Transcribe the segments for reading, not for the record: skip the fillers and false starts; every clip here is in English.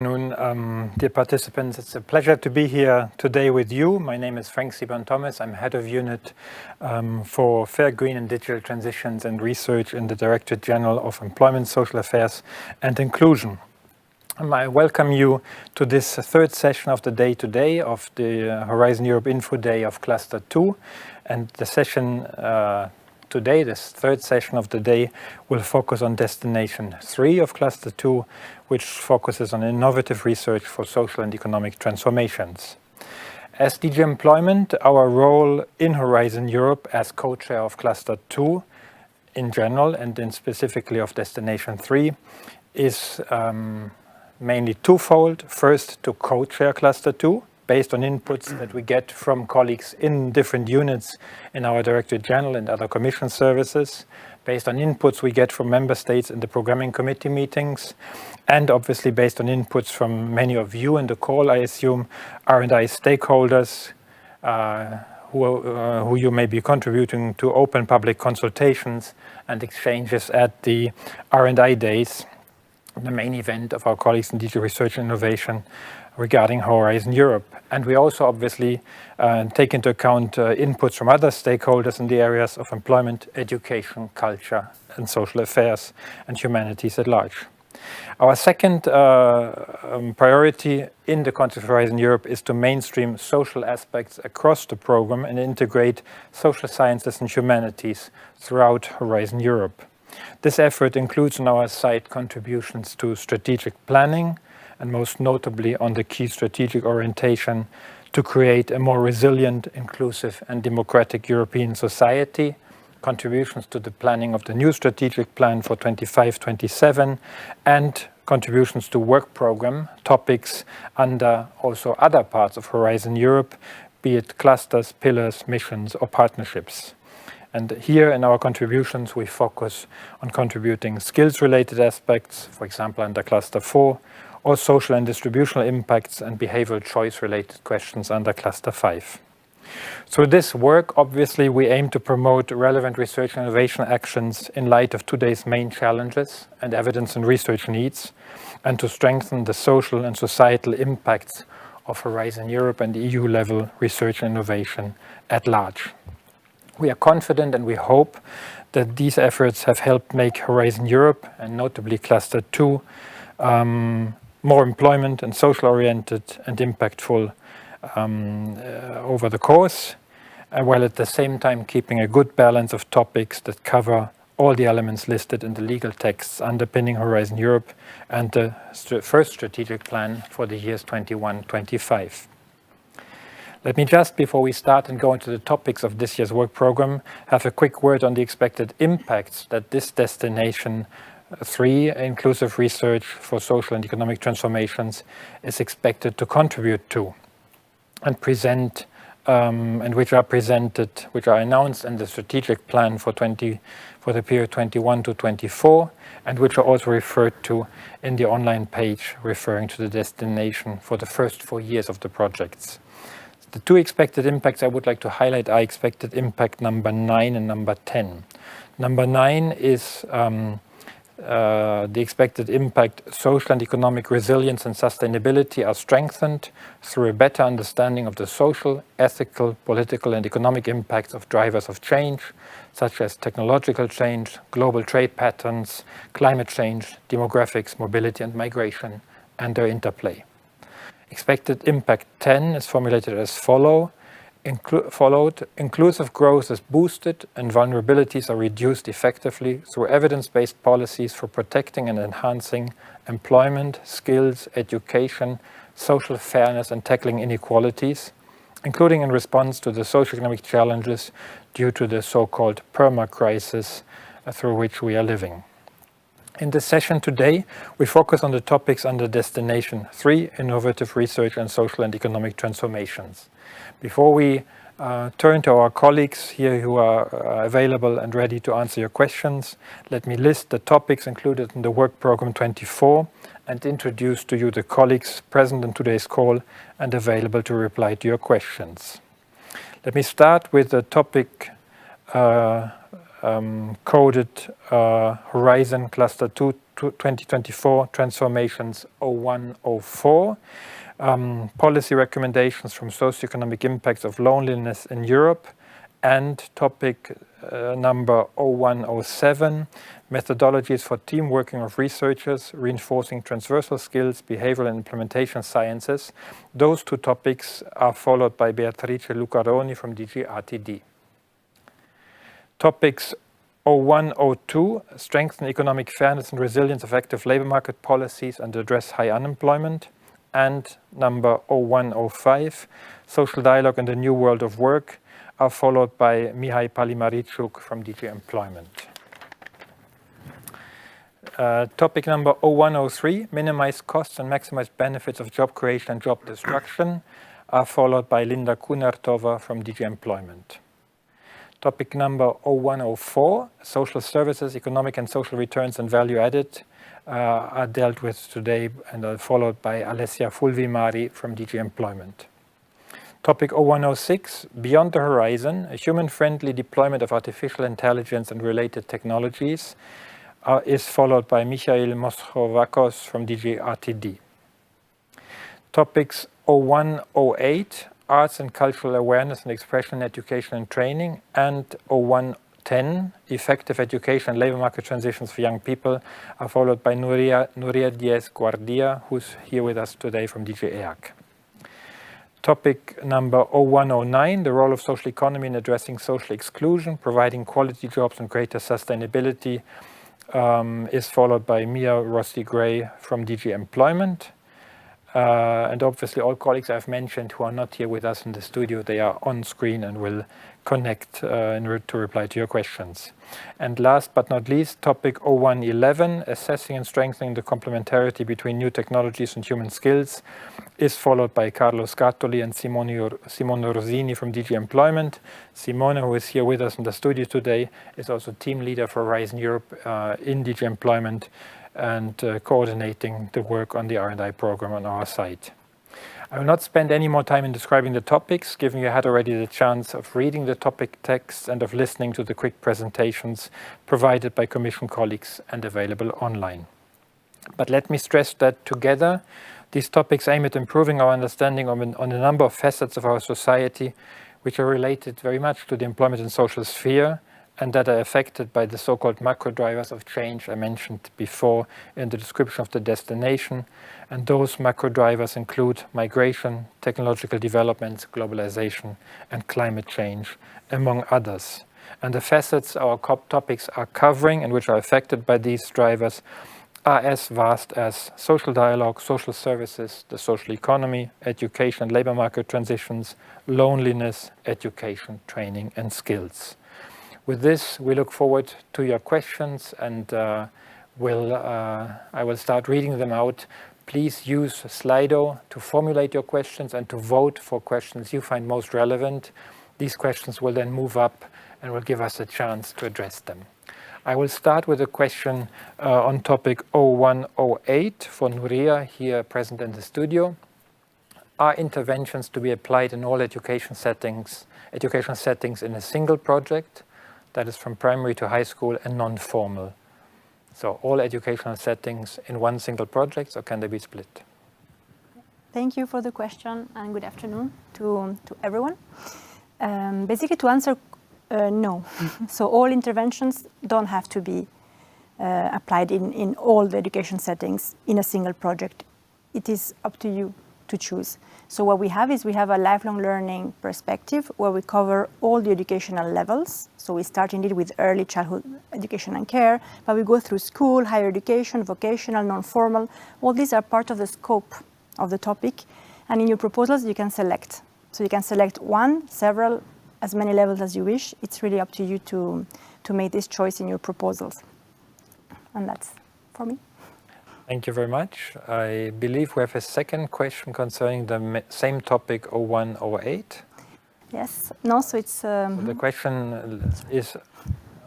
afternoon, dear participants. It's a pleasure to be here today with you. My name is Frank Siebern-Thomas. I'm head of unit for Fair, Green and Digital Transitions and Research in the Directorate General of Employment, Social Affairs and Inclusion. I welcome you to this third session of the day today of the Horizon Europe Info Day of Cluster 2. And the session today, this third session of the day, will focus on Destination 3 of Cluster 2, which focuses on innovative research for social and economic transformations. As DG Employment, our role in Horizon Europe as co-chair of Cluster 2 in general and in specifically of Destination 3 is mainly twofold. First, to co-chair Cluster 2, based on inputs that we get from colleagues in different units in our Directorate General and other Commission services, based on inputs we get from Member States in the Programming Committee meetings, and obviously based on inputs from many of you in the call, I assume, R&I stakeholders who you may be contributing to open public consultations and exchanges at the R&I days, the main event of our colleagues in DG Research and Innovation regarding Horizon Europe. And we also obviously take into account inputs from other stakeholders in the areas of employment, education, culture and social affairs and humanities at large. Our second priority in the context of Horizon Europe is to mainstream social aspects across the program and integrate social sciences and humanities throughout Horizon Europe. This effort includes on our side contributions to strategic planning, and most notably on the key strategic orientation to create a more resilient, inclusive and democratic European society, contributions to the planning of the new strategic plan for 25-27, and contributions to work program topics under also other parts of Horizon Europe, be it clusters, pillars, missions or partnerships. And here in our contributions we focus on contributing skills-related aspects, for example under Cluster 4, or social and distributional impacts and behavioral choice-related questions under Cluster 5. Through this work, obviously, we aim to promote relevant research and innovation actions in light of today's main challenges and evidence and research needs, and to strengthen the social and societal impacts of Horizon Europe and EU-level research and innovation at large. We are confident and we hope that these efforts have helped make Horizon Europe, and notably Cluster 2, more employment and social-oriented and impactful over the course, while at the same time keeping a good balance of topics that cover all the elements listed in the legal texts underpinning Horizon Europe and the first strategic plan for the years 21-25. Let me just, before we start and go into the topics of this year's work program, have a quick word on the expected impacts that this Destination 3, inclusive research for social and economic transformations, is expected to contribute to and present, and which are announced in the strategic plan for the period 21-24, and which are also referred to in the online page referring to the destination for the first 4 years of the projects. The two expected impacts I would like to highlight are expected impact number 9 and number 10. Number 9 is the expected impact: social and economic resilience and sustainability are strengthened through a better understanding of the social, ethical, political and economic impacts of drivers of change, such as technological change, global trade patterns, climate change, demographics, mobility and migration, and their interplay. Expected impact 10 is formulated as followed. Inclusive growth is boosted and vulnerabilities are reduced effectively through evidence-based policies for protecting and enhancing employment, skills, education, social fairness and tackling inequalities, including in response to the socio-economic challenges due to the so-called perma-crisis through which we are living. In this session today, we focus on the topics under Destination 3, Innovative Research and Social and Economic Transformations. Before we turn to our colleagues here who are available and ready to answer your questions, let me list the topics included in the Work Program 24 and introduce to you the colleagues present in today's call and available to reply to your questions. Let me start with the topic coded Horizon Cluster 2 2024 Transformations 0104, policy recommendations from socioeconomic impacts of loneliness in Europe, and topic number 0107, methodologies for team working of researchers, reinforcing transversal skills, behavioral and implementation sciences. Those two topics are followed by Beatrice Lucaroni from DG RTD. Topics 0102, strengthen economic fairness and resilience of active labor market policies and address high unemployment. And number 0105, social dialogue in the new world of work, are followed by Mihai Palimariciuk from DG Employment. Topic number 0103, minimize costs and maximize benefits of job creation and job destruction, are followed by Linda Kunertova from DG Employment. Topic number 0104, social services, economic and social returns and value added, are dealt with today and are followed by Alessia Fulvimari from DG Employment. Topic 0106, Beyond the Horizon, a human-friendly deployment of artificial intelligence and related technologies, is followed by Michail Mostrovakos from DG RTD. Topics 0108, Arts and Cultural Awareness and Expression in Education and Training, and 0110, Effective Education and Labor Market Transitions for Young People, are followed by Nuria Diaz Guardia, who's here with us today from DG EAC. Topic number 0109, the role of social economy in addressing social exclusion, providing quality jobs and greater sustainability, is followed by Mia Rossi-Gray from DG Employment. And obviously all colleagues I've mentioned who are not here with us in the studio, they are on screen and will connect to reply to your questions. And last but not least, topic 0111, assessing and strengthening the complementarity between new technologies and human skills, is followed by Carlo Scattoli and Simone Rosini from DG Employment. Simone, who is here with us in the studio today, is also team leader for Horizon Europe in DG Employment and coordinating the work on the R&I program on our site. I will not spend any more time in describing the topics, given you had already the chance of reading the topic texts and of listening to the quick presentations provided by Commission colleagues and available online. But let me stress that together, these topics aim at improving our understanding on a number of facets of our society, which are related very much to the employment and social sphere, and that are affected by the so-called macro drivers of change I mentioned before in the description of the destination. And those macro drivers include migration, technological developments, globalization, and climate change, among others. And the facets our topics are covering and which are affected by these drivers are as vast as social dialogue, social services, the social economy, education, labor market transitions, loneliness, education, training, and skills. With this, we look forward to your questions, and I will start reading them out. Please use Slido to formulate your questions and to vote for questions you find most relevant. These questions will then move up and will give us a chance to address them. I will start with a question on topic 0108 for Nuria, here present in the studio. Are interventions to be applied in all educational settings in a single project? That is from primary to high school and non-formal. So all educational settings in one single project, or can they be split? Thank you for the question and good afternoon to everyone. Basically to answer, no. So all interventions don't have to be applied in all the education settings in a single project. It is up to you to choose. So what we have is we have a lifelong learning perspective where we cover all the educational levels. So we start indeed with early childhood education and care, but we go through school, higher education, vocational, non-formal. All these are part of the scope of the topic. And in your proposals, you can select. So you can select one, several, as many levels as you wish. It's really up to you to make this choice in your proposals. And that's for me. Thank you very much. I believe we have a second question concerning the same topic 0108. Yes. No, so it's... So the question is...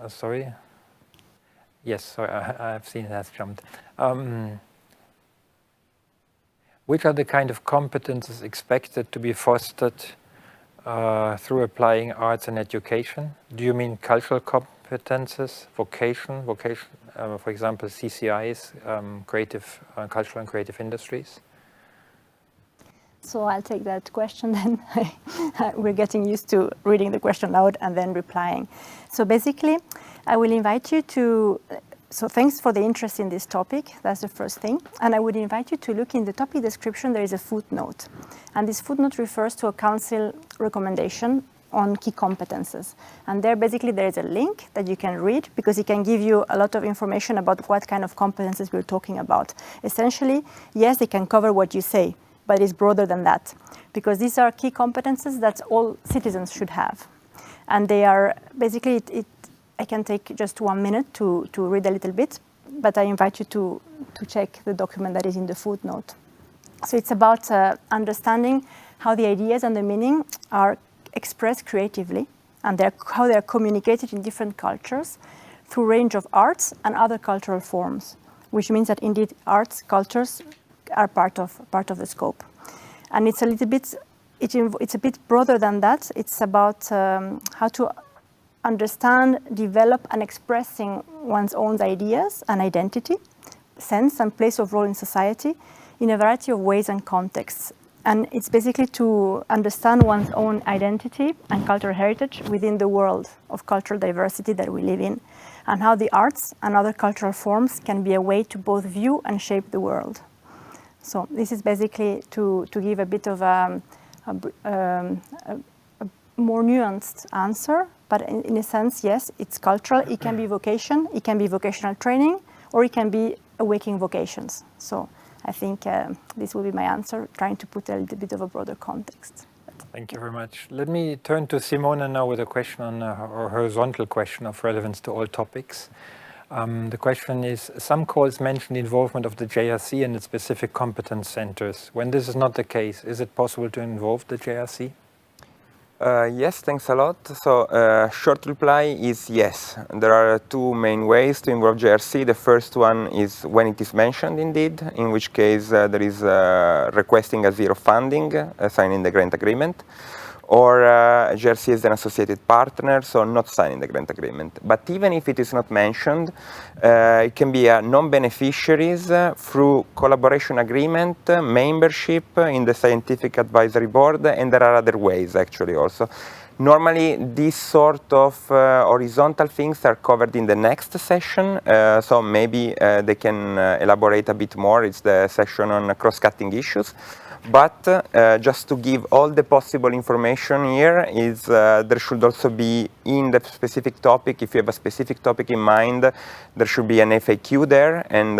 sorry. Yes, sorry, I've seen it has jumped. Which are the kind of competences expected to be fostered through applying arts and education? Do you mean cultural competences, vocation, for example, CCIs, creative, cultural and creative industries? So I'll take that question then. We're getting used to reading the question out and then replying. So basically, I will invite you to, so thanks for the interest in this topic, that's the first thing. And I would invite you to look in the topic description, there is a footnote. And this footnote refers to a council recommendation on key competences. And there basically there is a link that you can read because it can give you a lot of information about what kind of competences we're talking about. Essentially, yes, they can cover what you say, but it's broader than that, because these are key competences that all citizens should have. And they are basically, I can take just 1 minute to read a little bit, but I invite you to check the document that is in the footnote. So it's about understanding how the ideas and the meaning are expressed creatively, and how they're communicated in different cultures through a range of arts and other cultural forms, which means that indeed arts, cultures, are part of the scope. And it's a little bit, it's a bit broader than that. It's about how to understand, develop and expressing one's own ideas and identity, sense and place of role in society in a variety of ways and contexts. And it's basically to understand one's own identity and cultural heritage within the world of cultural diversity that we live in, and how the arts and other cultural forms can be a way to both view and shape the world. So this is basically to give a bit of a more nuanced answer, but in a sense, yes, it's cultural. It can be vocation, it can be vocational training, or it can be awakening vocations. So I think this will be my answer, trying to put a little bit of a broader context. Thank you very much. Let me turn to Simona now with a question on a horizontal question of relevance to all topics. The question is, some calls mention the involvement of the JRC and its specific competence centers. When this is not the case, is it possible to involve the JRC? Yes, thanks a lot. So, short reply is yes. There are two main ways to involve JRC. The first one is when it is mentioned indeed, in which case there is requesting a zero funding, signing the grant agreement, or JRC is an associated partner, so not signing the grant agreement. But even if it is not mentioned, it can be a non-beneficiaries through collaboration agreement, membership in the scientific advisory board, and there are other ways actually also. Normally, these sort of horizontal things are covered in the next session, so maybe they can elaborate a bit more. It's the session on cross-cutting issues. But just to give all the possible information here is there should also be in the specific topic, if you have a specific topic in mind, there should be an FAQ there, and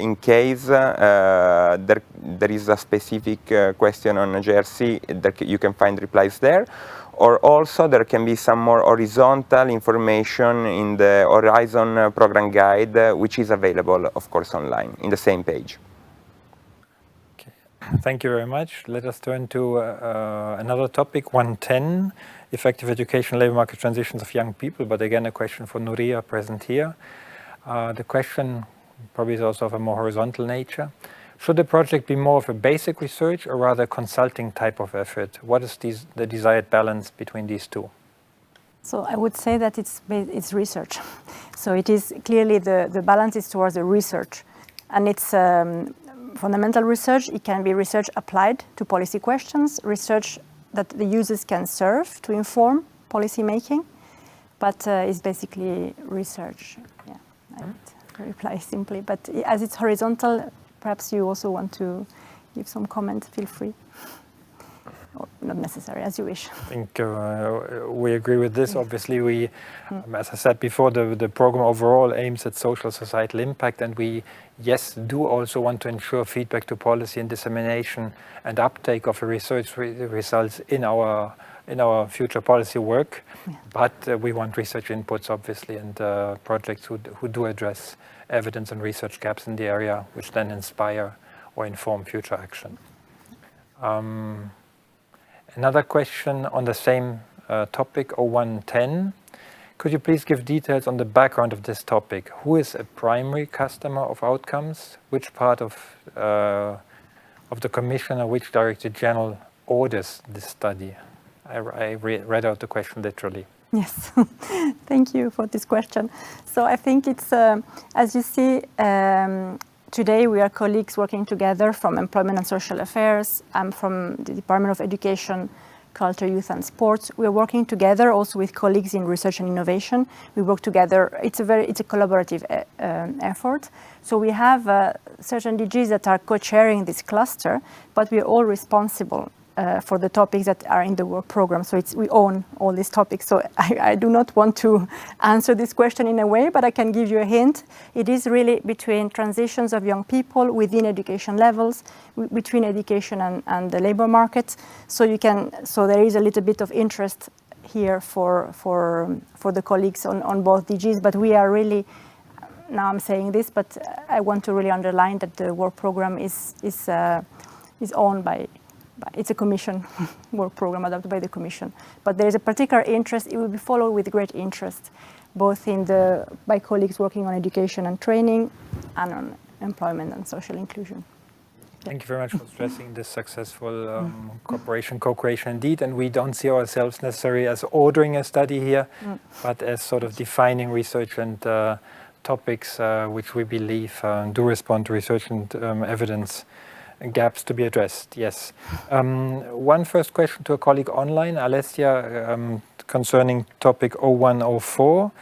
in case there is a specific question on JRC, you can find replies there. Or also there can be some more horizontal information in the Horizon program guide, which is available, of course, online in the same page. Thank you very much. Let us turn to another topic, 110, effective education, labor market transitions of young people, but again a question for Nuria present here. The question probably is also of a more horizontal nature. Should the project be more of a basic research or rather consulting type of effort? What is the desired balance between these two? So I would say that it's research. So it is clearly the balance is towards the research, and it's fundamental research. It can be research applied to policy questions, research that the users can serve to inform policy making, but it's basically research. Yeah, I would reply simply. But as it's horizontal, perhaps you also want to give some comment. Feel free. Or not necessary, as you wish. I think we agree with this. Obviously, we, as I said before, the program overall aims at social societal impact, and we, yes, do also want to ensure feedback to policy and dissemination and uptake of the research results in our future policy work. Yeah. But we want research inputs, obviously, and projects who do address evidence and research gaps in the area, which then inspire or inform future action. Another question on the same topic, 0110. Could you please give details on the background of this topic? Who is a primary customer of outcomes? Which part of the Commission or which Director General orders this study? I read out the question literally. Yes, thank you for this question. So I think it's, as you see, today we are colleagues working together from Employment and Social Affairs. I'm from the Department of Education, Culture, Youth and Sports. We are working together also with colleagues in research and innovation. We work together. It's a collaborative effort. So we have certain DGs that are co-chairing this cluster, but we are all responsible for the topics that are in the work program. So we own all these topics. So I do not want to answer this question in a way, but I can give you a hint. It is really between transitions of young people within education levels, between education and the labor market. So there is a little bit of interest here for the colleagues on both DGs, but we are really, now I'm saying this, but I want to really underline that the work program is owned by, it's a commission work program adopted by the commission. But there is a particular interest, it will be followed with great interest, both by colleagues working on education and training and on employment and social inclusion. Thank you very much for stressing this successful cooperation, co-creation indeed. And we don't see ourselves necessarily as ordering a study here, but as sort of defining research and topics which we believe do respond to research and evidence gaps to be addressed. Yes. One first question to a colleague online, Alessia, concerning topic 0104.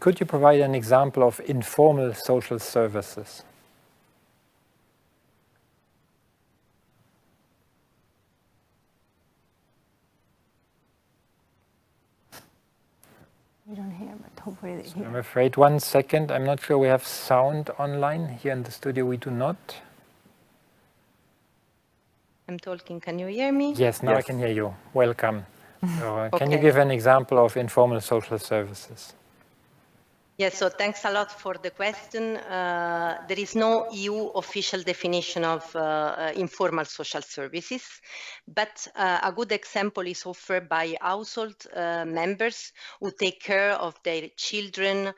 Could you provide an example of informal social services? We don't hear, but hopefully they hear. I'm afraid 1 second. I'm not sure we have sound online. Here in the studio we do not. I'm talking. Can you hear me? Yes, now Yes. I can hear you. Welcome. So, Can you Okay. give an example of informal social services? Yes, so thanks a lot for the question. There is no EU official definition of informal social services, but a good example is offered by household members who take care of their children,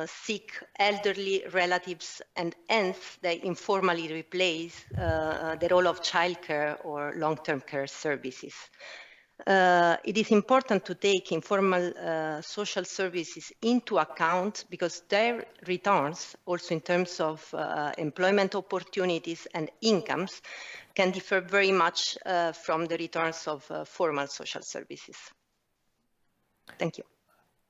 sick, elderly relatives, and hence they informally replace the role of childcare or long-term care services. It is important to take informal social services into account because their returns, also in terms of employment opportunities and incomes, can differ very much from the returns of formal social services. Thank you.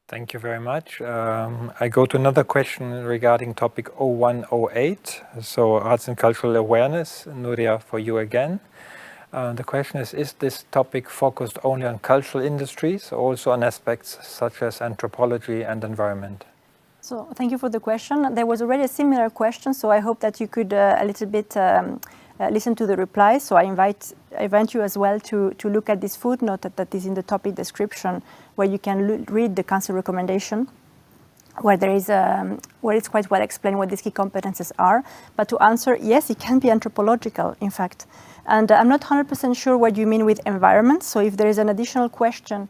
Thank you very much. I go to another question regarding topic 0108, so arts and cultural awareness. Nuria, for you again. The question is this topic focused only on cultural industries, or also on aspects such as anthropology and environment? So thank you for the question. There was already a similar question, so I hope that you could a little bit listen to the reply. So I invite you as well to look at this footnote that is in the topic description, where you can read the Council recommendation, where there is where it's quite well explained what these key competences are. But to answer, yes, it can be anthropological, in fact. And I'm not 100% sure what you mean with environment. So if there is an additional question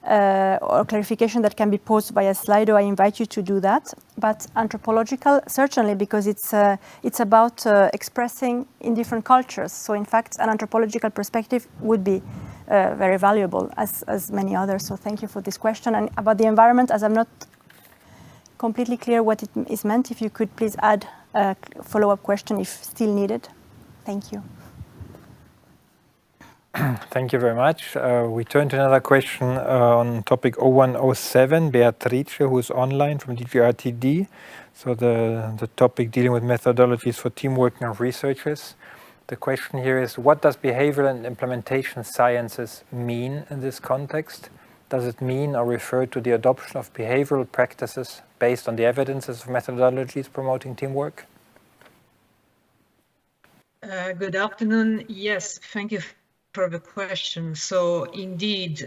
or clarification that can be posed by a Slido, I invite you to do that. But anthropological, certainly, because it's about expressing in different cultures. So in fact, an anthropological perspective would be very valuable, as many others. So thank you for this question. And about the environment, as I'm not completely clear what it is meant, if you could please add a follow-up question if still needed. Thank you. Thank you very much. We turn to another question on topic 0107, Beatrice, who is online from DGRTD. So the topic dealing with methodologies for teamwork of researchers. The question here is, what does behavioral and implementation sciences mean in this context? Does it mean or refer to the adoption of behavioral practices based on the evidences of methodologies promoting teamwork? Good afternoon. Yes, thank you for the question. So indeed,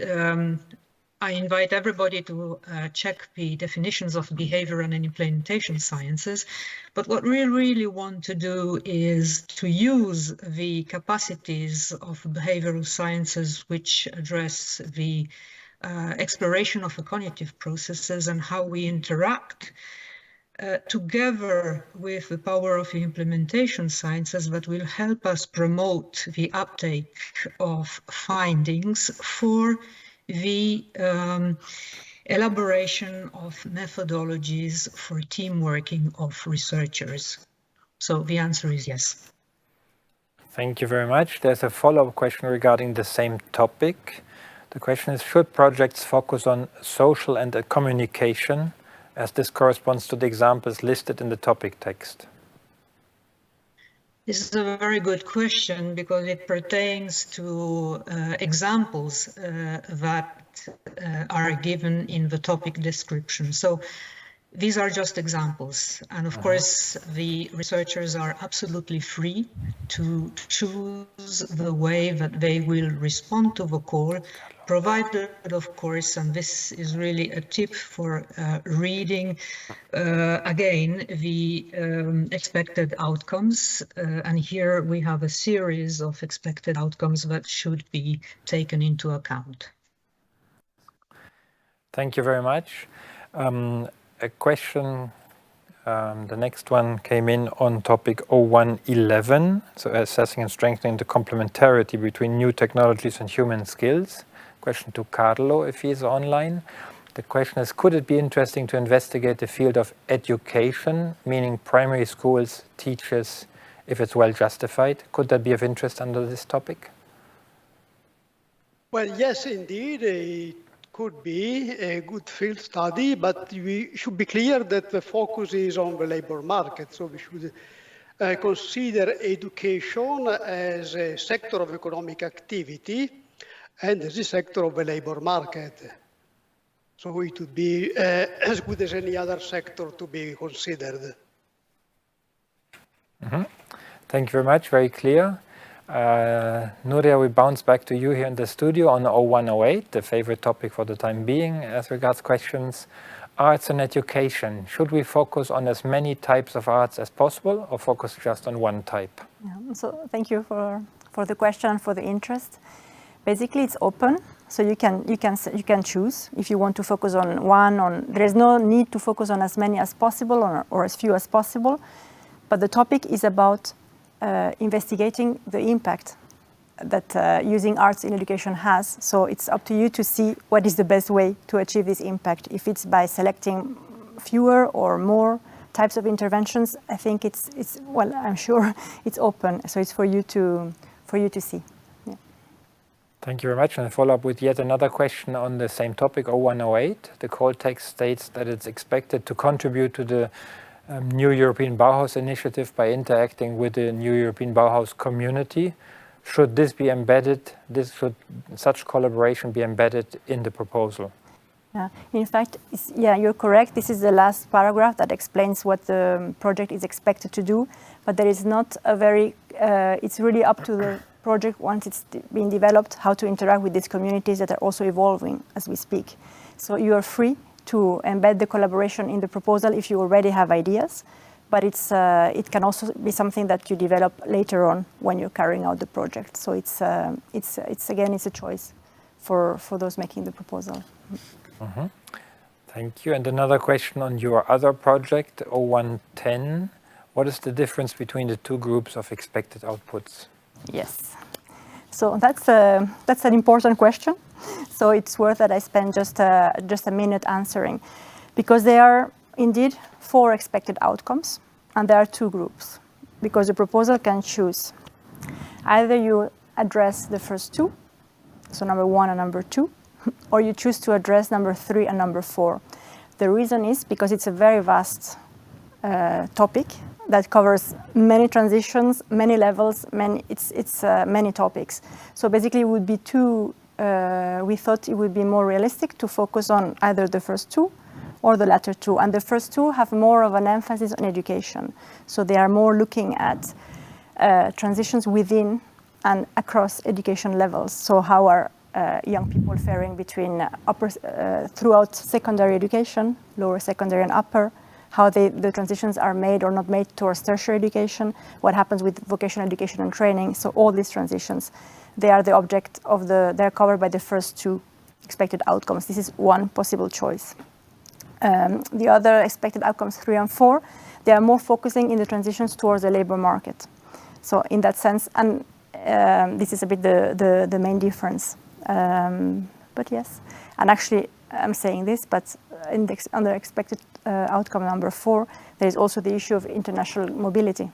I invite everybody to check the definitions of behavior and implementation sciences. But what we really want to do is to use the capacities of behavioral sciences which address the exploration of the cognitive processes and how we interact together with the power of the implementation sciences that will help us promote the uptake of findings for the elaboration of methodologies for team working of researchers. So the answer is yes. Thank you very much. There's a follow-up question regarding the same topic. The question is, should projects focus on social and communication, as this corresponds to the examples listed in the topic text? This is a very good question because it pertains to examples that are given in the topic description. So these are just examples. And of course, the researchers are absolutely free to choose the way that they will respond to the call, provided, of course, and this is really a tip for reading, again, the expected outcomes. And here we have a series of expected outcomes that should be taken into account. Thank you very much. A question, the next one came in on topic 0111, so assessing and strengthening the complementarity between new technologies and human skills. Question to Carlo, if he is online. The question is, could it be interesting to investigate the field of education, meaning primary schools, teachers, if it's well justified? Could that be of interest under this topic? Well, yes, indeed. It could be a good field study, but we should be clear that the focus is on the labor market. So we should consider education as a sector of economic activity and as a sector of the labor market. So it would be as good as any other sector to be considered. Thank you very much, very clear. Nuria, we bounce back to you here in the studio on 0108, the favorite topic for the time being as regards questions. Arts and education, should we focus on as many types of arts as possible or focus just on one type? Yeah, so thank you for the question, for the interest. Basically, it's open, so you can choose if you want to focus on one. There is no need to focus on as many as possible or as few as possible, but the topic is about investigating the impact that using arts in education has. So it's up to you to see what is the best way to achieve this impact. If it's by selecting fewer or more types of interventions, I think it's well, I'm sure it's open. So it's for you to see. Yeah. Thank you very much. And I follow up with yet another question on the same topic, 0108. The call text states that it's expected to contribute to the New European Bauhaus initiative by interacting with the New European Bauhaus community. Should this be embedded? Should such collaboration be embedded in the proposal? Yeah. In fact, you're correct. This is the last paragraph that explains what the project is expected to do, but there is not a very, it's really up to the project once it's been developed, how to interact with these communities that are also evolving as we speak. So you are free to embed the collaboration in the proposal if you already have ideas, but it can also be something that you develop later on when you're carrying out the project. So it's again a choice for those making the proposal. Mm-hmm. Thank you. And another question on your other project, 0110. What is the difference between the two groups of expected outputs? Yes. So that's an important question. So it's worth that I spend just a minute answering, because there are indeed 4 expected outcomes, and there are 2 groups, because the proposal can choose. Either you address the first 2, so number 1 and number 2, or you choose to address number 3 and number 4. The reason is because it's a very vast topic that covers many transitions, many levels, many topics. So basically it would be we thought it would be more realistic to focus on either the first 2 or the latter 2. And the first 2 have more of an emphasis on education. So they are more looking at transitions within and across education levels. So how are young people faring between throughout secondary education, lower secondary and upper, how the transitions are made or not made towards tertiary education, what happens with vocational education and training. So all these transitions, they are the object of they're covered by the first 2 expected outcomes. This is one possible choice. The other expected outcomes, 3 and 4, they are more focusing in the transitions towards the labor market. So in that sense, and this is a bit the main difference. but yes. And actually, I'm saying this, but under expected outcome number 4, there is also the issue of international mobility,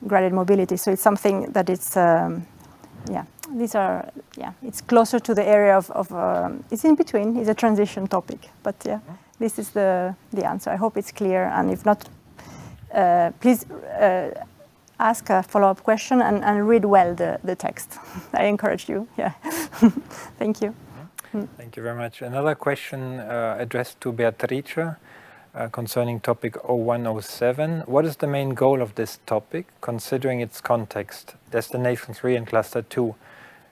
graduate mobility. So it's something that it's, it's closer to the area of it's in between, it's a transition topic. But yeah, this is the answer. I hope it's clear, and if not, please ask a follow-up question and read well the text. I encourage you, yeah. Thank you. Thank you very much. Another question addressed to Beatrice concerning topic 0107. What is the main goal of this topic, considering its context? Destination 3 and Cluster 2.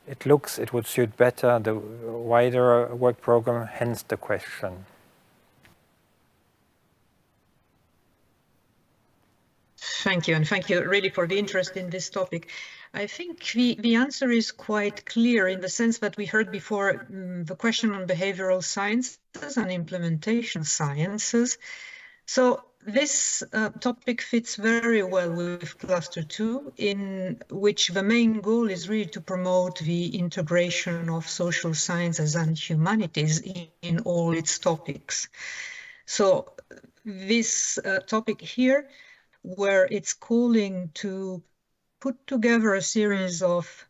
It looks it would suit better the wider work program, hence the question. Thank you, and thank you really for the interest in this topic. I think the answer is quite clear in the sense that we heard before the question on behavioral sciences and implementation sciences. So this topic fits very well with Cluster 2, in which the main goal is really to promote the integration of social sciences and humanities in all its topics. So this topic here, where it's calling to put together a series of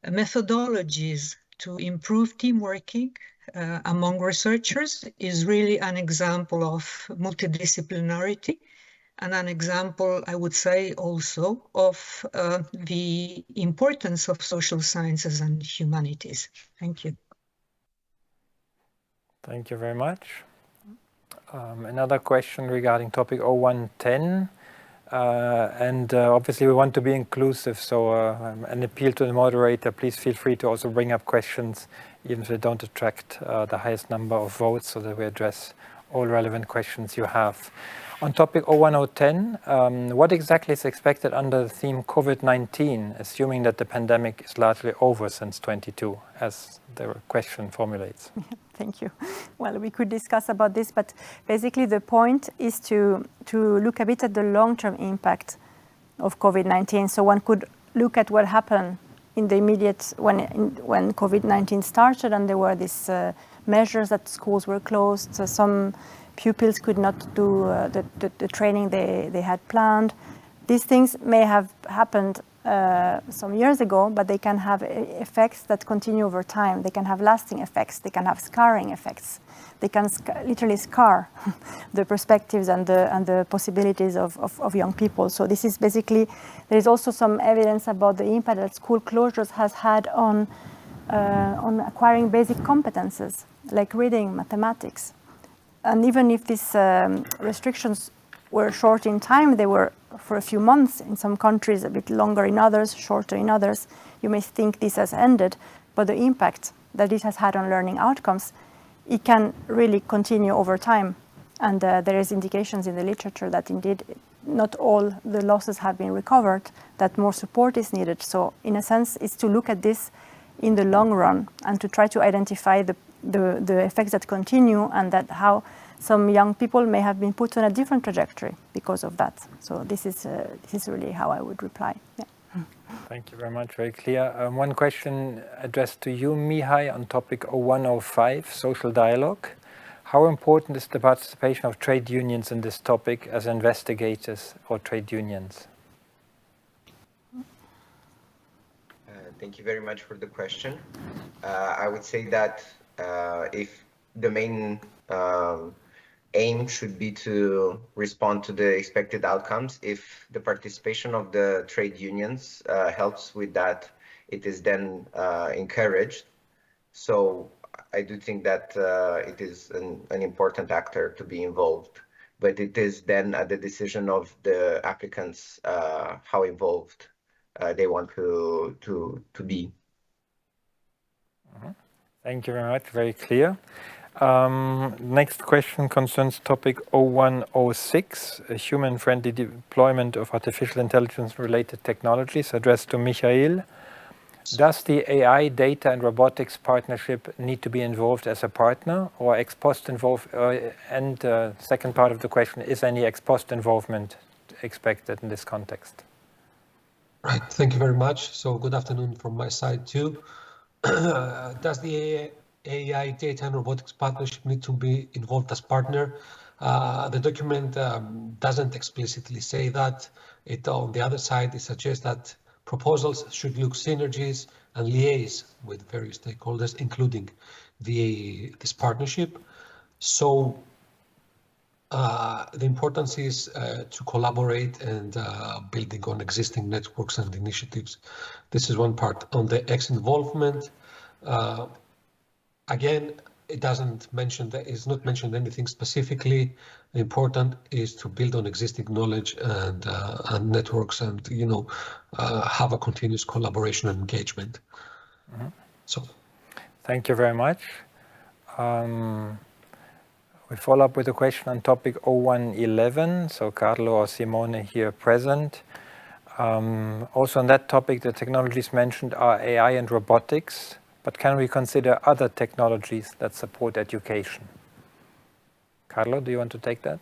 methodologies to improve team working among researchers, is really an example of multidisciplinarity and an example, I would say, also of the importance of social sciences and humanities. Thank you. Thank you very much. Another question regarding topic 0110. Obviously we want to be inclusive, so an appeal to the moderator, please feel free to also bring up questions, even if they don't attract the highest number of votes, so that we address all relevant questions you have. On topic 0110, what exactly is expected under the theme COVID-19, assuming that the pandemic is largely over since 22, as the question formulates? Thank you. Well, we could discuss about this, but basically the point is to look a bit at the long-term impact of COVID-19. So one could look at what happened in the immediate, when COVID-19 started, and there were these measures that schools were closed. So some pupils could not do the training they had planned. These things may have happened some years ago, but they can have effects that continue over time. They can have lasting effects. They can have scarring effects. They can literally scar the perspectives and the possibilities of young people. So this is basically, there is also some evidence about the impact that school closures has had on acquiring basic competences like reading, mathematics. And even if these restrictions were short in time, they were for a few months in some countries, a bit longer in others, shorter in others. You may think this has ended, but the impact that this has had on learning outcomes, it can really continue over time. And there is indications in the literature that indeed not all the losses have been recovered, that more support is needed. So in a sense, it's to look at this in the long run and to try to identify the effects that continue, and that how some young people may have been put on a different trajectory because of that. So this is really how I would reply. Yeah. Thank you very much, very clear. One question addressed to you, Mihai, on topic 0105, social dialogue. How important is the participation of trade unions in this topic as investigators or trade unions? Thank you very much for the question. I would say that if the main aim should be to respond to the expected outcomes, if the participation of the trade unions helps with that, it is then encouraged. So I do think that it is an important actor to be involved, but it is then at the decision of the applicants how involved they want to be. Thank you very much, very clear. Next question concerns topic 0106, a human-friendly deployment of artificial intelligence-related technologies, addressed to Michael. Does the AI, data and robotics partnership need to be involved as a partner or ex post involved? And second part of the question, is any ex post involvement expected in this context? Right, thank you very much. So good afternoon from my side too. Does the AI, data, and robotics partnership need to be involved as partner. The document doesn't explicitly say that. On the other side, it suggests that proposals should look synergies and liaise with various stakeholders, including this partnership. So the importance is to collaborate and building on existing networks and initiatives. This is one part. On the X involvement, again, it doesn't mention that, it's not mentioned anything specifically. Important is to build on existing knowledge and networks, and have a continuous collaboration and engagement. Mm-hmm. So, thank you very much. We follow up with a question on topic 0111. So Carlo or Simone here present. Also on that topic, the technologies mentioned are AI and robotics. But can we consider other technologies that support education? Carlo, do you want to take that?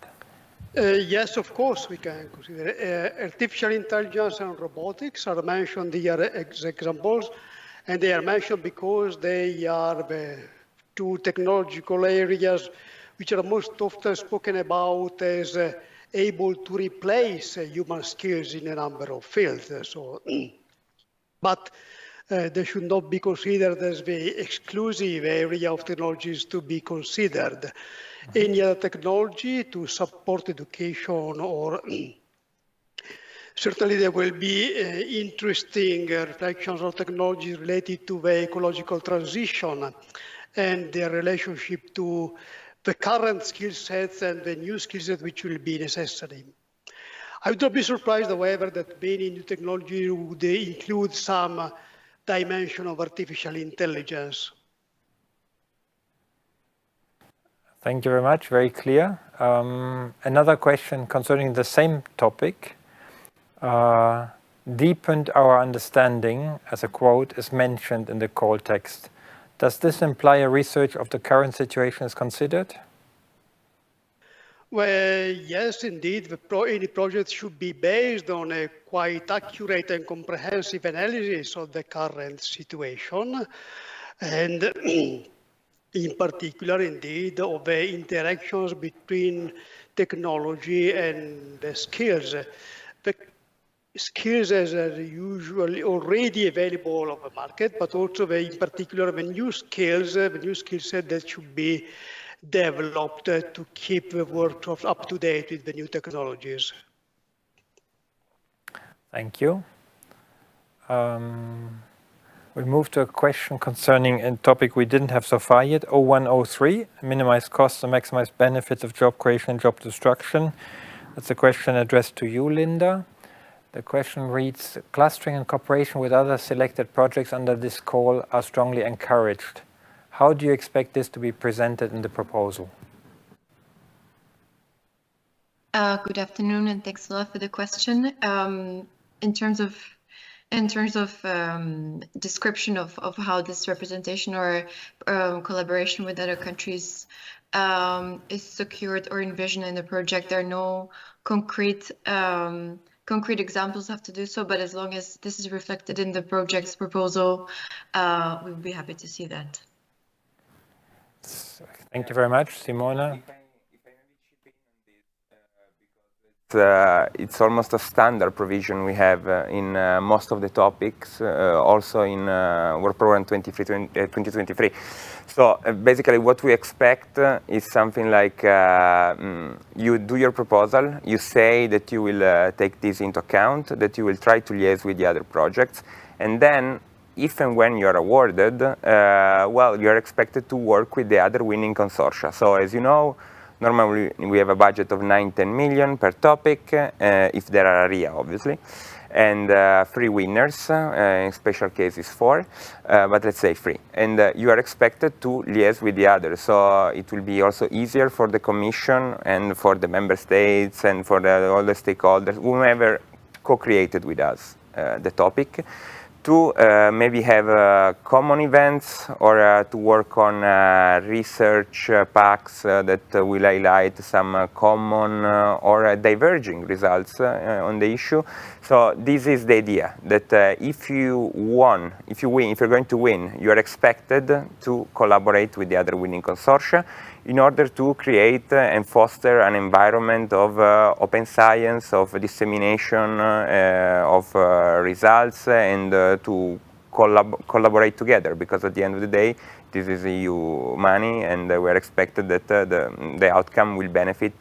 Yes, of course, we can consider. Artificial intelligence and robotics are mentioned here as examples, and they are mentioned because they are the two technological areas which are most often spoken about as able to replace human skills in a number of fields. So, but they should not be considered as the exclusive area of technologies to be considered. Any other technology to support education, or certainly there will be interesting reflections on technologies related to the ecological transition and their relationship to the current skill sets and the new skill sets which will be necessary. I would not be surprised, however, that many new technology would include some dimension of artificial intelligence. Thank you very much, very clear. Another question concerning the same topic. Deepened our understanding, as a quote is mentioned in the call text. Does this imply a research of the current situation is considered? Well, yes, indeed. Any project should be based on a quite accurate and comprehensive analysis of the current situation, and in particular, indeed, of the interactions between technology and the skills. The skills as are usually already available on the market, but also in particular the new skills, the new skill set that should be developed to keep the workforce up to date with the new technologies. Thank you. We move to a question concerning a topic we didn't have so far yet, 0103, minimize costs and maximize benefits of job creation and job destruction. That's a question addressed to you, Linda. The question reads, clustering and cooperation with other selected projects under this call are strongly encouraged. How do you expect this to be presented in the proposal? Good afternoon, and thanks a lot for the question. In terms of description of how this representation or collaboration with other countries is secured or envisioned in the project, there are no concrete examples have to do so, but as long as this is reflected in the project's proposal, we would be happy to see that. Thank you very much, Simona. It's almost a standard provision we have in most of the topics, also in Work Program 2023. So basically what we expect is something like you do your proposal, you say that you will take this into account, that you will try to liaise with the other projects, and then if and when you are awarded, well, you are expected to work with the other winning consortia. So as you know, normally we have a budget of 9-10 million per topic, if there are area, obviously, and 3 winners, in special cases 4, but let's say 3. And you are expected to liaise with the others, so it will be also easier for the Commission and for the Member States and for all the stakeholders, whomever co-created with us the topic, to maybe have common events or to work on research packs that will highlight some common or diverging results on the issue. So this is the idea, that if you're going to win, you are expected to collaborate with the other winning consortia in order to create and foster an environment of open science, of dissemination of results, and to collaborate together, because at the end of the day, this is EU money, and we're expected that the outcome will benefit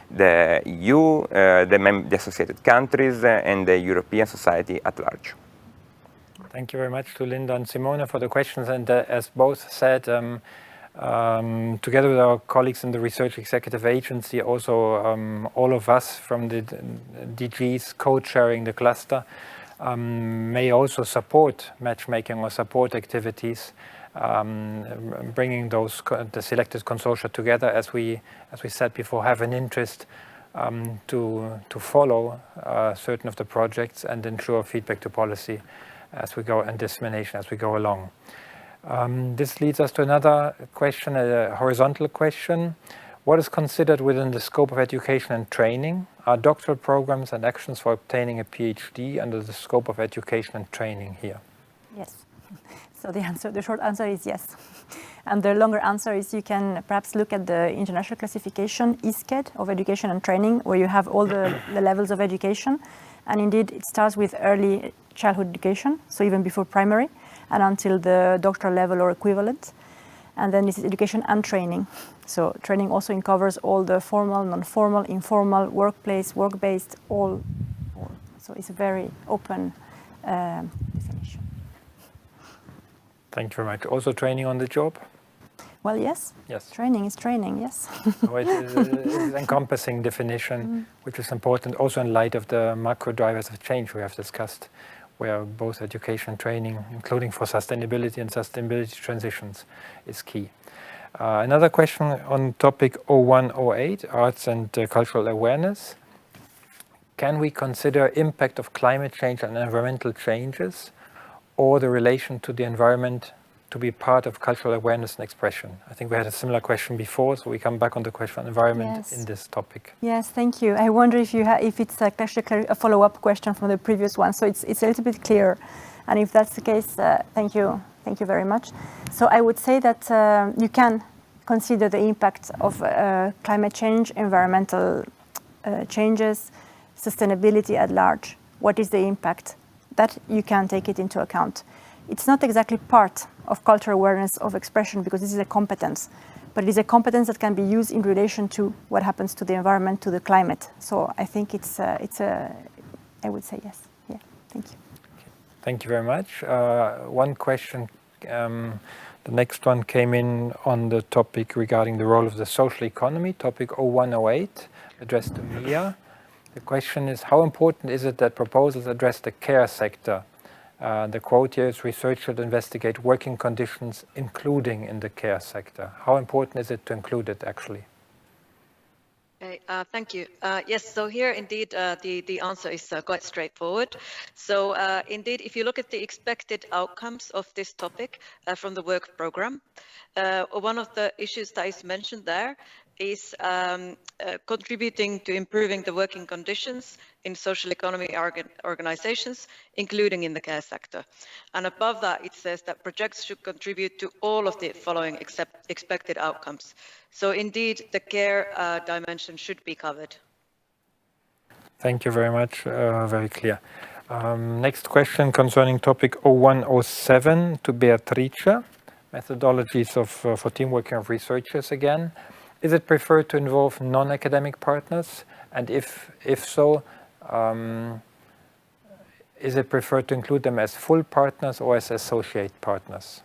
the EU, the associated countries, and the European society at large. Thank you very much to Linda and Simone for the questions, and as both said, together with our colleagues in the Research Executive Agency, also all of us from the DGs co-chairing the cluster may also support matchmaking or support activities, bringing the selected consortia together, as we said before, have an interest to follow certain of the projects and ensure feedback to policy as we go, and dissemination as we go along. This leads us to another question, a horizontal question. What is considered within the scope of education and training? Are doctoral programs and actions for obtaining a PhD under the scope of education and training here? Yes. So the short answer is yes. And the longer answer is you can perhaps look at the international classification, ISCED, of education and training, where you have all the levels of education. And indeed, it starts with early childhood education, so even before primary, and until the doctoral level or equivalent. And then this is education and training. So training also covers all the formal, non-formal, informal, workplace, work-based, all. So it's a very open definition. Thank you very much. Also training on the job? Well, yes. Yes. Training is training, yes. So it is an encompassing definition, which is important also in light of the macro drivers of change we have discussed, where both education and training, including for sustainability and sustainability transitions, is key. Another question on topic 0108, arts and cultural awareness. Can we consider impact of climate change and environmental changes, or the relation to the environment, to be part of cultural awareness and expression? I think we had a similar question before, so we come back on the question on environment in this topic. Yes, thank you. I wonder if it's actually a follow-up question from the previous one, so it's a little bit clearer. And if that's the case, thank you very much. So I would say that you can consider the impact of climate change, environmental changes, sustainability at large. What is the impact? That you can take it into account. It's not exactly part of cultural awareness of expression, because this is a competence, but it is a competence that can be used in relation to what happens to the environment, to the climate. So I think I would say yes. Yeah, thank you. Thank you very much. One question, the next one came in on the topic regarding the role of the social economy, topic 0108, addressed to Mia. The question is, how important is it that proposals address the care sector? The quote here is, research should investigate working conditions, including in the care sector. How important is it to include it, actually? Okay, thank you. Yes, so here indeed the answer is quite straightforward. So indeed, if you look at the expected outcomes of this topic from the work program, one of the issues that is mentioned there is contributing to improving the working conditions in social economy organizations, including in the care sector. And above that, it says that projects should contribute to all of the following expected outcomes. So indeed, the care dimension should be covered. Thank you very much, very clear. Next question concerning topic 0107 to Beatrice, methodologies for team working of researchers again. Is it preferred to involve non-academic partners? And if so, is it preferred to include them as full partners or as associate partners?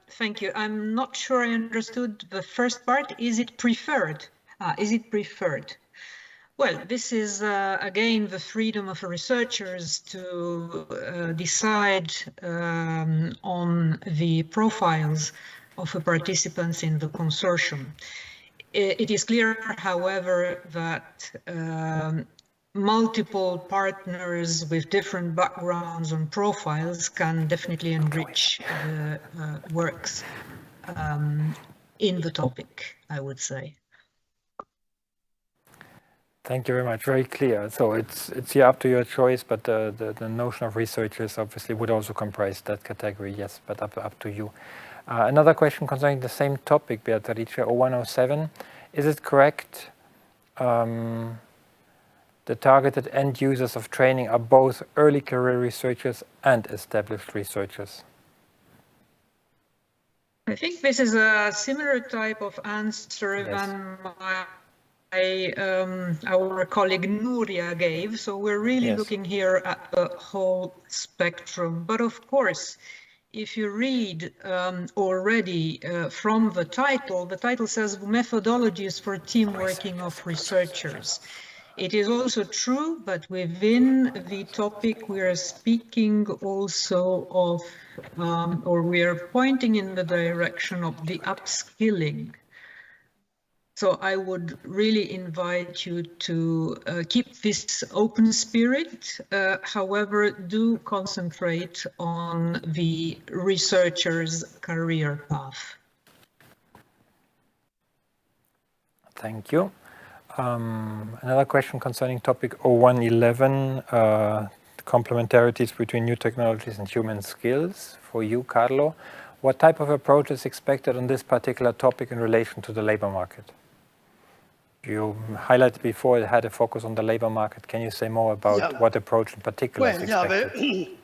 Thank you. I'm not sure I understood the first part. Is it preferred? Is it preferred? Well, this is, again, the freedom of researchers to decide on the profiles of the participants in the consortium. It is clear, however, that multiple partners with different backgrounds and profiles can definitely enrich the works in the topic, I would say. Thank you very much. Very clear. So it's up to your choice, but the notion of researchers obviously would also comprise that category, yes, but up to you. Another question concerning the same topic, Beatrice, 0107. Is it correct the targeted end users of training are both early career researchers and established researchers? I think this is a similar type of answer than our colleague Nuria gave. So we're really looking here at the whole spectrum. But of course, if you read already from the title says methodologies for team working of researchers. It is also true, but within the topic we are speaking also of, or we are pointing in the direction of the upskilling. So I would really invite you to keep this open spirit, however, do concentrate on the researcher's career path. Thank you. Another question concerning topic 0111, complementarities between new technologies and human skills. For you, Carlo, what type of approach is expected on this particular topic in relation to the labor market? You highlighted before it had a focus on the labor market. Can you say more about what approach in particular is expected?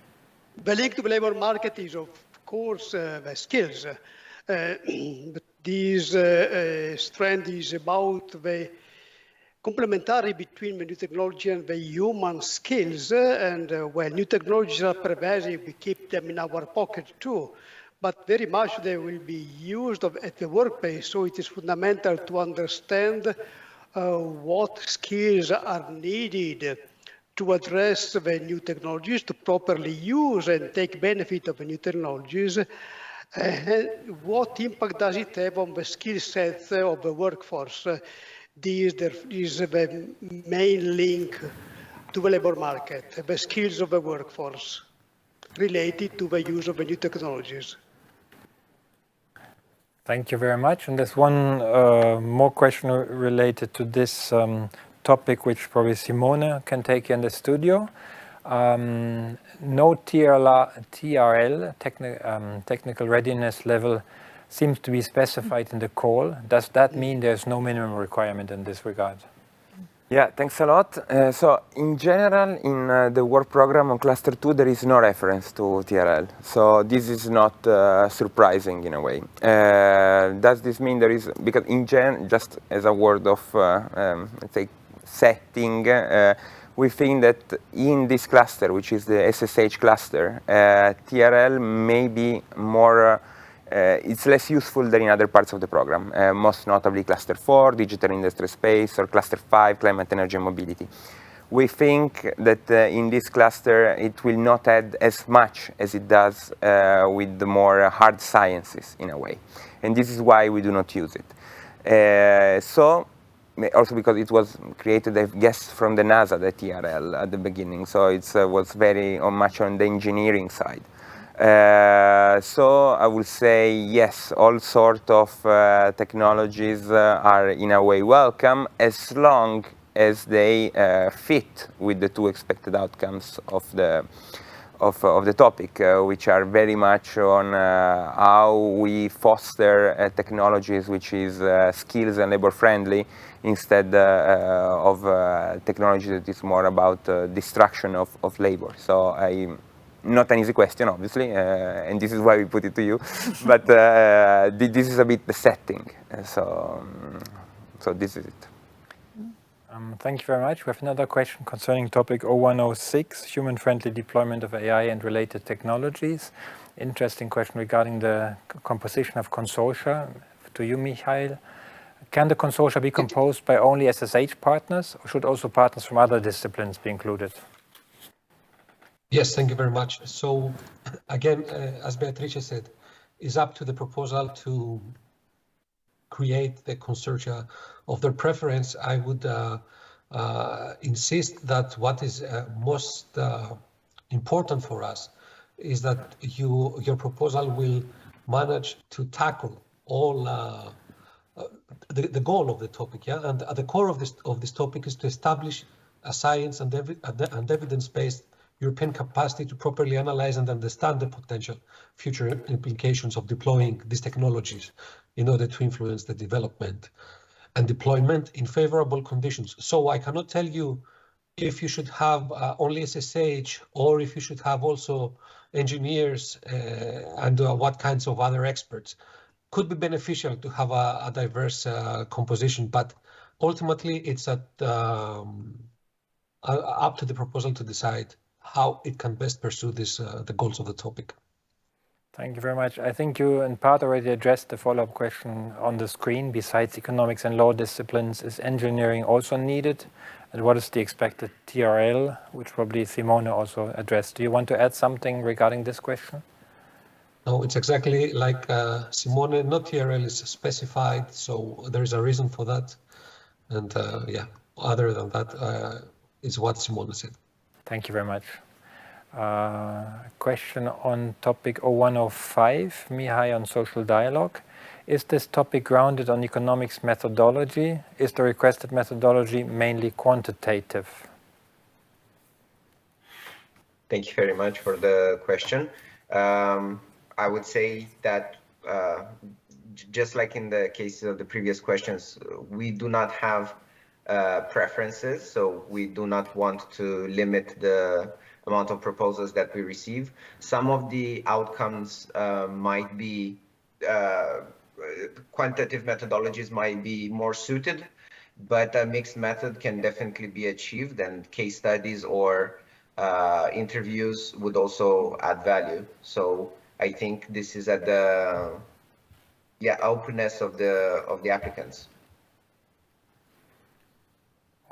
The link to the labor market is, of course, the skills. But this strand is about the complementary between the new technology and the human skills. And when new technologies are pervasive, we keep them in our pocket too. But very much they will be used at the workplace. So it is fundamental to understand what skills are needed to address the new technologies, to properly use and take benefit of the new technologies. What impact does it have on the skill sets of the workforce? This is the main link to the labor market, the skills of the workforce related to the use of the new technologies. Thank you very much. And there's one more question related to this topic, which probably Simone can take in the studio. No TRL, technical readiness level, seems to be specified in the call. Does that mean there's no minimum requirement in this regard? Yeah, thanks a lot. So in general, in the work program on Cluster 2, there is no reference to TRL. So this is not surprising in a way. Does this mean there is, because in just as a word of, let's say, setting, we think that in this cluster, which is the SSH cluster, TRL may be more, it's less useful than in other parts of the program, most notably Cluster 4, Digital Industry Space, or Cluster 5, Climate, Energy, and Mobility. We think that in this cluster, it will not add as much as it does with the more hard sciences, in a way. And this is why we do not use it. So, also because it was created, I guess, from the NASA, the TRL, at the beginning. So it was very much on the engineering side. So I would say, yes, all sort of technologies are in a way welcome, as long as they fit with the two expected outcomes of the topic, which are very much on how we foster technologies which is skills and labor friendly, instead of technology that is more about destruction of labor. So not an easy question, obviously, and this is why we put it to you, but this is a bit the setting, so this is it. Thank you very much. We have another question concerning topic 0106, human-friendly deployment of AI and related technologies. Interesting question regarding the composition of consortia. To you, Michael. Can the consortia be composed by only SSH partners, or should also partners from other disciplines be included? Yes, thank you very much. So again, as Beatrice said, it's up to the proposal to create the consortia of their preference. I would insist that what is most important for us is that your proposal will manage to tackle all the goal of the topic, yeah. And at the core of this topic is to establish a science and evidence-based European capacity to properly analyze and understand the potential future implications of deploying these technologies in order to influence the development and deployment in favorable conditions. So I cannot tell you if you should have only SSH or if you should have also engineers and what kinds of other experts. Could be beneficial to have a diverse composition, but ultimately it's up to the proposal to decide how it can best pursue the goals of the topic. Thank you very much. I think you in part already addressed the follow-up question on the screen. Besides economics and law disciplines, is engineering also needed? And what is the expected TRL, which probably Simone also addressed? Do you want to add something regarding this question? No, it's exactly like Simone, not TRL is specified, so there is a reason for that. And yeah, other than that, is what Simone said. Thank you very much. Question on topic 0105, Mihai, on social dialogue. Is this topic grounded on economics methodology? Is the requested methodology mainly quantitative? Thank you very much for the question. I would say that just like in the cases of the previous questions, we do not have preferences, so we do not want to limit the amount of proposals that we receive. Some of the outcomes might be, quantitative methodologies might be more suited, but a mixed method can definitely be achieved, and case studies or interviews would also add value. So I think this is at the openness of the applicants.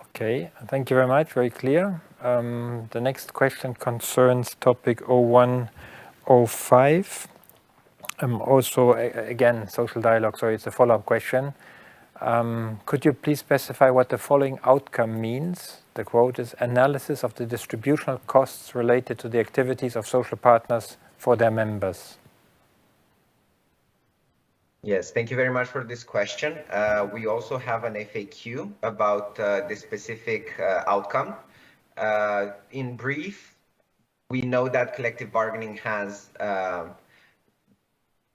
Okay, thank you very much, very clear. The next question concerns topic 0105. Also, again, social dialogue, sorry, it's a follow-up question. Could you please specify what the following outcome means? The quote is, analysis of the distributional costs related to the activities of social partners for their members. Yes, thank you very much for this question. We also have an FAQ about this specific outcome. In brief, we know that collective bargaining has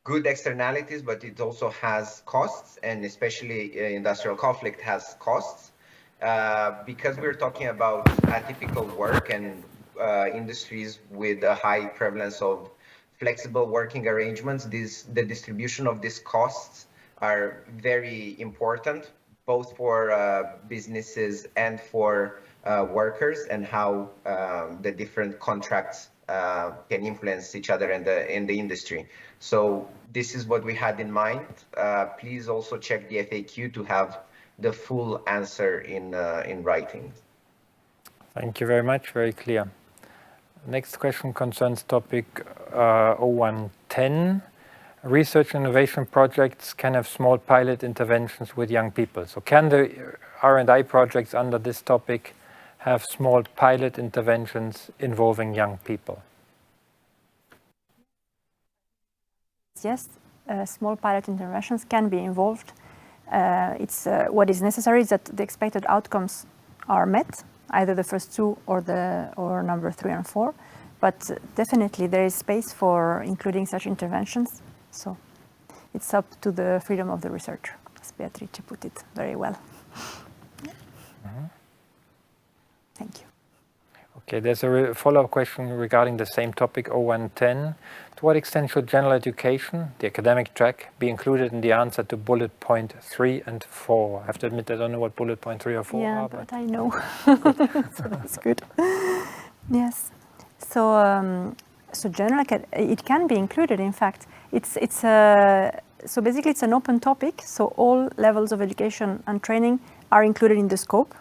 good externalities, but it also has costs, and especially industrial conflict has costs. Because we're talking about atypical work and industries with a high prevalence of flexible working arrangements, the distribution of these costs are very important, both for businesses and for workers, and how the different contracts can influence each other in the industry. So this is what we had in mind. Please also check the FAQ to have the full answer in writing. Thank you very much, very clear. Next question concerns topic 0110. Research innovation projects can have small pilot interventions with young people. So can the R&I projects under this topic have small pilot interventions involving young people? Yes, small pilot interventions can be involved. What is necessary is that the expected outcomes are met, either the first two or number 3 and 4. But definitely there is space for including such interventions. So it's up to the freedom of the researcher, as Beatrice put it very well. Mm-hmm. Thank you. Okay, there's a follow-up question regarding the same topic, 0110. To what extent should general education, the academic track, be included in the answer to bullet point 3 and 4? I have to admit, I don't know what bullet point 3 or 4 are. Yeah, but I know. So that's good. Yes. So, general, it can be included. In fact, so basically it's an open topic. So all levels of education and training are included in the scope.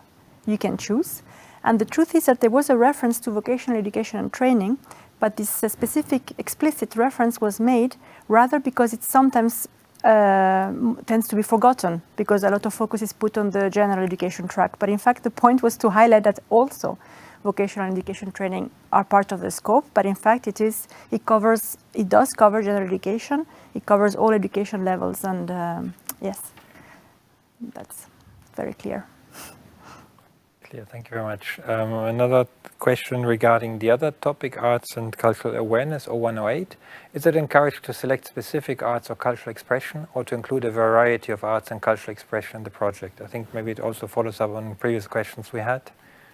You can choose. And the truth is that there was a reference to vocational education and training, but this specific explicit reference was made rather because it's sometimes tends to be forgotten because a lot of focus is put on the general education track. But in fact, the point was to highlight that also vocational education training are part of the scope. But in fact, it does cover general education. It covers all education levels, and yes, that's very clear. Clear, thank you very much. Another question regarding the other topic, arts and cultural awareness, 0108. Is it encouraged to select specific arts or cultural expression, or to include a variety of arts and cultural expression in the project? I think maybe it also follows up on previous questions we had.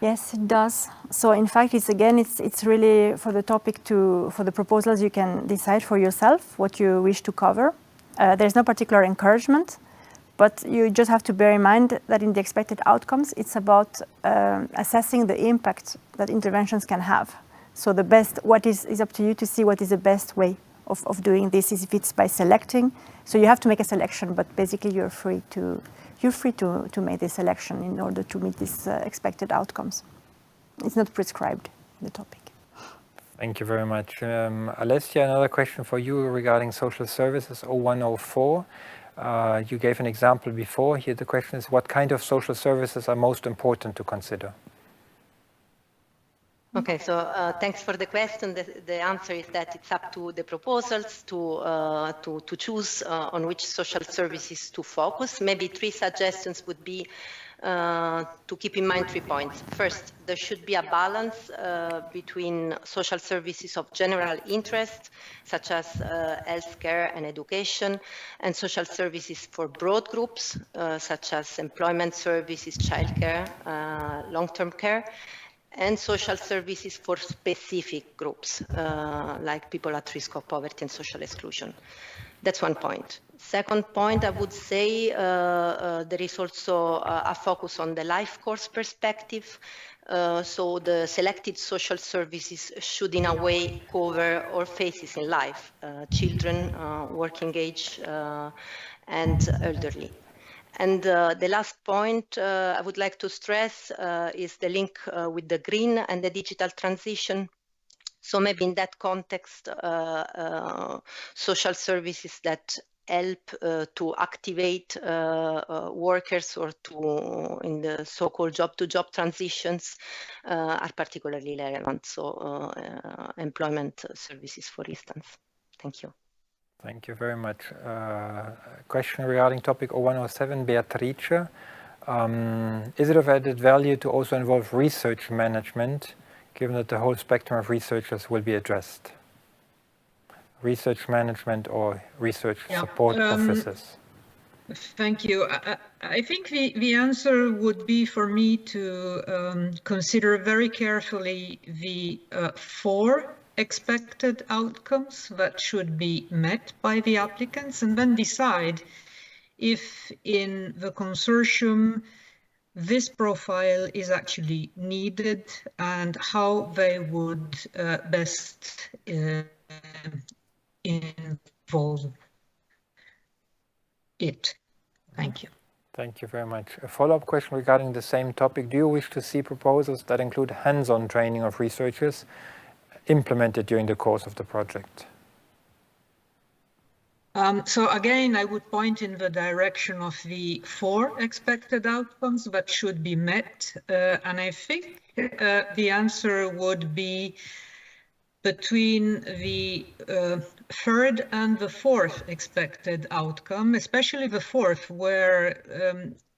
Yes, it does. So in fact, it's really for the topic for the proposals, you can decide for yourself what you wish to cover. There's no particular encouragement. But you just have to bear in mind that in the expected outcomes, it's about assessing the impact that interventions can have. So what is up to you to see what is the best way of doing this, if it's by selecting. So you have to make a selection, but basically you're free to make the selection in order to meet these expected outcomes. It's not prescribed in the topic. Thank you very much. Alessia, another question for you regarding social services, 0104. You gave an example before. Here the question is, what kind of social services are most important to consider? Okay, so thanks for the question. The answer is that it's up to the proposals to choose on which social services to focus. Maybe 3 suggestions would be to keep in mind 3 points. First, there should be a balance between social services of general interest, such as healthcare and education, and social services for broad groups, such as employment services, childcare, long-term care, and social services for specific groups, like people at risk of poverty and social exclusion. That's one point. Second point, I would say there is also a focus on the life course perspective. So the selected social services should in a way cover all phases in life, children, working age, and elderly. And the last point I would like to stress is the link with the green and the digital transition. So maybe in that context, social services that help to activate workers or in the so-called job-to-job transitions are particularly relevant. So employment services, for instance. Thank you. Thank you very much. Question regarding topic 0107, Beatrice. Is it of added value to also involve research management, given that the whole spectrum of researchers will be addressed? Research management or research support officers? Thank you. I think the answer would be for me to consider very carefully the 4 expected outcomes that should be met by the applicants, and then decide if in the consortium this profile is actually needed and how they would best involve it. Thank you. Thank you very much. A follow-up question regarding the same topic. Do you wish to see proposals that include hands-on training of researchers implemented during the course of the project? So again, I would point in the direction of the 4 expected outcomes that should be met. And I think the answer would be between the 3rd and the 4th expected outcome, especially the 4th, where,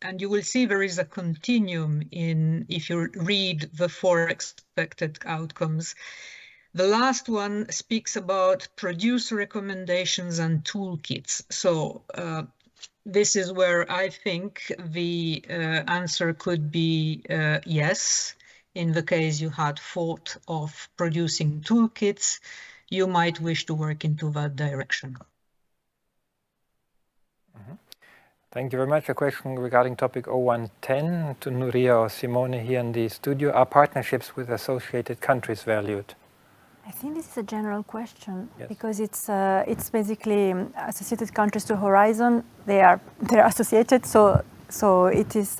and you will see there is a continuum if you read the 4 expected outcomes. The last one speaks about produce recommendations and toolkits. So this is where I think the answer could be yes. In the case you had thought of producing toolkits, you might wish to work into that direction. Thank you very much. A question regarding topic 0110 to Nuria or Simone here in the studio. Are partnerships with associated countries valued? I think this is a general question, yes, because it's basically associated countries to Horizon. They're associated, so it is.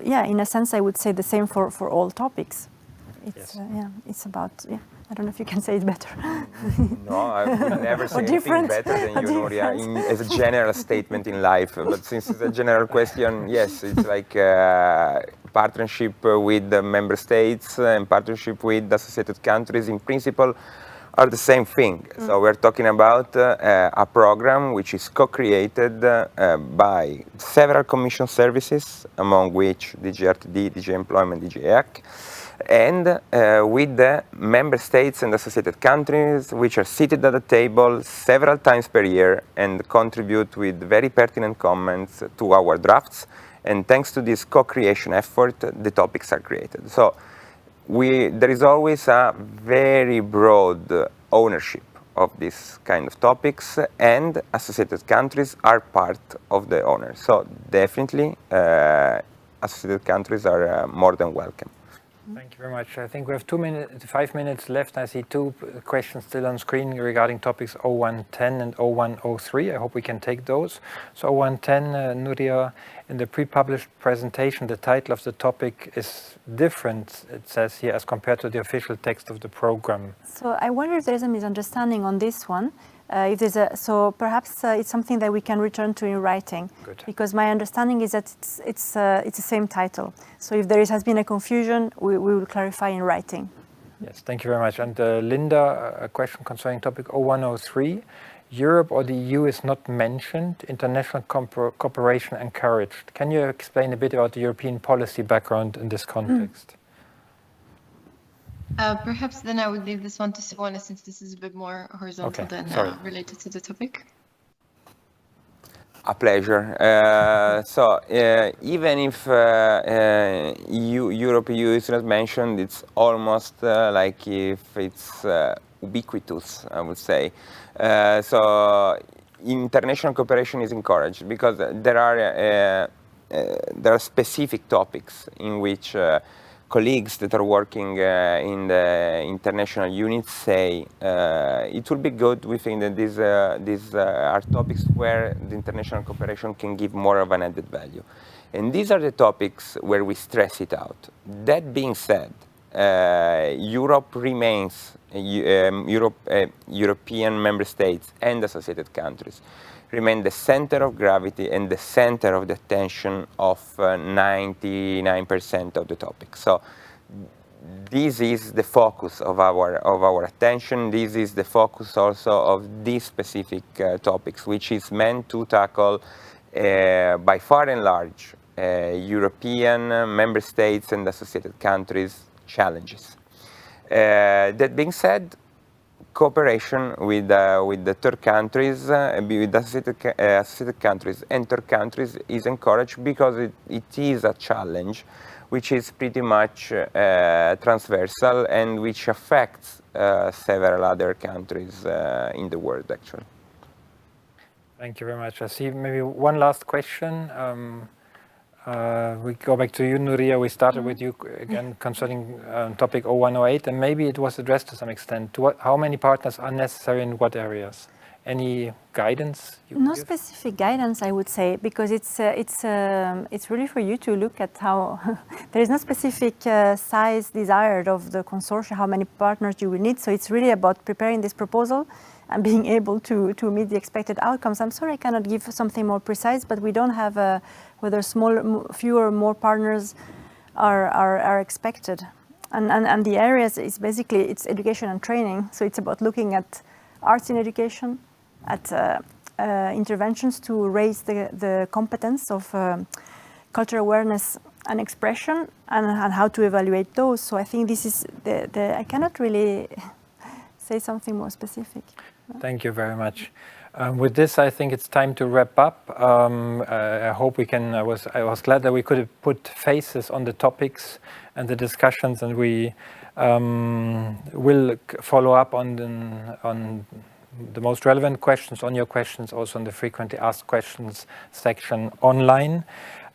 Yeah, in a sense, I would say the same for all topics. it's yeah, it's about I don't know if you can say it better. No, I would never say anything different. better than you, Nuria, as a general statement in life. But since it's a general question, yes, it's like partnership with the member states and partnership with associated countries in principle are the same thing. So we're talking about a program which is co-created by several Commission services, among which DG RTD, DG Employment, DG EAC, and with the member states and associated countries, which are seated at the table several times per year and contribute with very pertinent comments to our drafts. And thanks to this co-creation effort, the topics are created. So there is always a very broad ownership of this kind of topics, and associated countries are part of the owner. So definitely, associated countries are more than welcome. Thank you very much. I think we have 5 minutes left. I see 2 questions still on screen regarding topics 0110 and 0103. I hope we can take those. So 0110, Nuria, in the pre-published presentation, the title of the topic is different, it says here, as compared to the official text of the program. So I wonder if there is a misunderstanding on this one. So perhaps it's something that we can return to in writing. Good. Because my understanding is that it's the same title. So if there has been a confusion, we will clarify in writing. Yes, thank you very much. And Linda, a question concerning topic 0103. Europe or the EU is not mentioned, international cooperation encouraged. Can you explain a bit about the European policy background in this context? Perhaps then I would leave this one to Simona, since this is a bit more horizontal than related to the topic. A pleasure. Even if Europe-EU is not mentioned, it's almost like if it's ubiquitous, I would say. International cooperation is encouraged because there are specific topics in which colleagues that are working in the international units say it will be good. We think that these are topics where the international cooperation can give more of an added value. And these are the topics where we stress it out. That being said, Europe remains, European member states and associated countries remain the center of gravity and the center of the attention of 99% of the topics. So this is the focus of our attention. This is the focus also of these specific topics, which is meant to tackle by far and large European member states and associated countries challenges. That being said, cooperation with the third countries, with associated countries and third countries is encouraged because it is a challenge which is pretty much transversal and which affects several other countries in the world, actually. Thank you very much. I see maybe one last question. We go back to you, Nuria. We started with you again concerning topic 0108, and maybe it was addressed to some extent. How many partners are necessary in what areas? Any guidance? No specific guidance, I would say, because it's really for you to look at how there is no specific size desired of the consortium, how many partners you will need. So it's really about preparing this proposal and being able to meet the expected outcomes. I'm sorry I cannot give something more precise, but we don't have whether fewer or more partners are expected. And the areas is basically it's education and training. So it's about looking at arts in education, at interventions to raise the competence of cultural awareness and expression, and how to evaluate those. So I think this is I cannot really say something more specific. Thank you very much. With this, I think it's time to wrap up. I hope we can. I was glad that we could have put faces on the topics and the discussions, and we will follow up on the most relevant questions, on your questions, also in the frequently asked questions section online.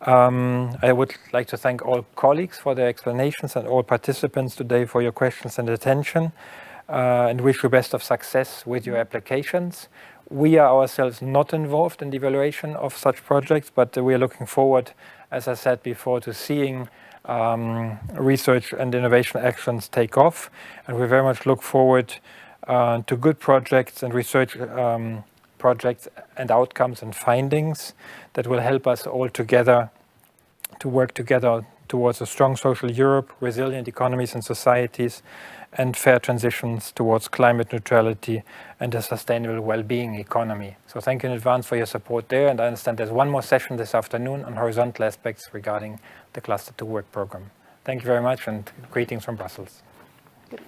I would like to thank all colleagues for their explanations and all participants today for your questions and attention, and wish you best of success with your applications. We are ourselves not involved in the evaluation of such projects, but we are looking forward, as I said before, to seeing research and innovation actions take off. And we very much look forward to good projects and research projects and outcomes and findings that will help us all together to work together towards a strong social Europe, resilient economies and societies, and fair transitions towards climate neutrality and a sustainable well-being economy. So thank you in advance for your support there. And I understand there's one more session this afternoon on horizontal aspects regarding the Cluster to Work program. Thank you very much, and greetings from Brussels. Good.